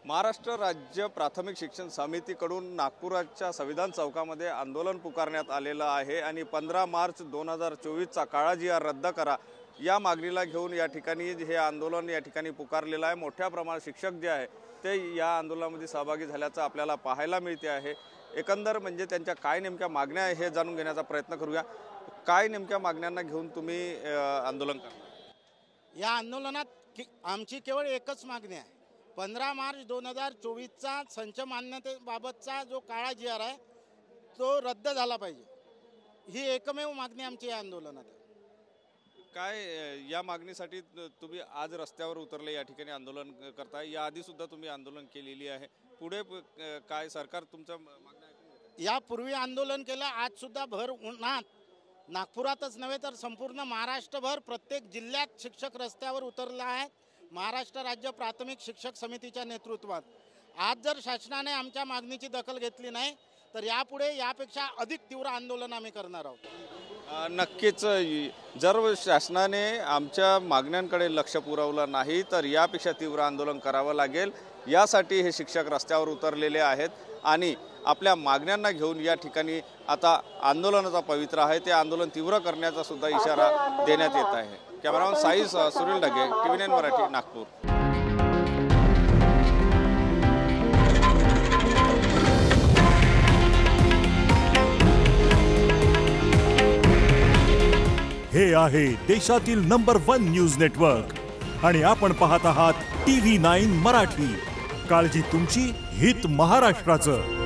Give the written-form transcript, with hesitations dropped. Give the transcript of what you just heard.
महाराष्ट्र राज्य प्राथमिक शिक्षण समितीकडून नागपूरच्या संविधान चौकामध्ये आंदोलन पुकारण्यात आलेलं आहे आणि 15 मार्च 2024चा काळा जी.आर. रद्द करा या मागणीला घेऊन या ठिकाणी हे आंदोलन या ठिकाणी पुकारलेलं आहे। मोठ्या प्रमाणात शिक्षक जे आहे ते या आंदोलनामध्ये सहभागी झाल्याचं आपल्याला पाहायला मिळते आहे। एकंदर म्हणजे त्यांच्या काय नेमक्या मागण्या आहे हे जाणून घेण्याचा प्रयत्न करूया। काय नेमक्या मागण्यांना घेऊन तुम्ही आंदोलन करता? या आंदोलनात आमची केवळ एकच मागणी आहे। 15 मार्च 2024चा संच मान्यतेबाबतचा जो काळा जी.आर. आहे तो रद्द झाला पाहिजे, ही एकमेव मागणी आमची या आंदोलनात आहे। काय या मागणीसाठी तुम्ही आज रस्त्यावर उतरले, या ठिकाणी आंदोलन करताय? या आधी सुद्धा तुम्ही आंदोलन केलेली आहे, पुढे काय सरकार तुमच्या मागण्या ऐकून घेते? यापूर्वी आंदोलन केलं, आज सुद्धा भर उन्हात नागपुरातच नव्हे तर संपूर्ण महाराष्ट्रभर प्रत्येक जिल्ह्यात शिक्षक रस्त्यावर उतरले आहेत महाराष्ट्र राज्य प्राथमिक शिक्षक समितीच्या नेतृत्वात। आज जर शासनाने आमच्या मागणीची दखल घेतली नाही तर यापुढे यापेक्षा अधिक तीव्र आंदोलन आम्ही करणार आहोत। नक्कीच जर शासनाने आमच्या मागण्यांकडे लक्ष पुरवलं नाही तर यापेक्षा तीव्र आंदोलन करावं लागेल। यासाठी हे शिक्षक रस्त्यावर उतरलेले आहेत आणि आपल्या मागण्यांना घेऊन या ठिकाणी आता आंदोलनाचा पवित्रा आहे ते आंदोलन तीव्र करण्याचा सुद्धा इशारा देण्यात येत आहे। Cameraman Sai Sunil Dhage, TVN Marathi, Nagpur. हे आहे देशातील नंबर 1 न्यूज नेटवर्क आणि आपण पाहत आहात TV9 मराठी। काळजी तुमची, हित महाराष्ट्राचं।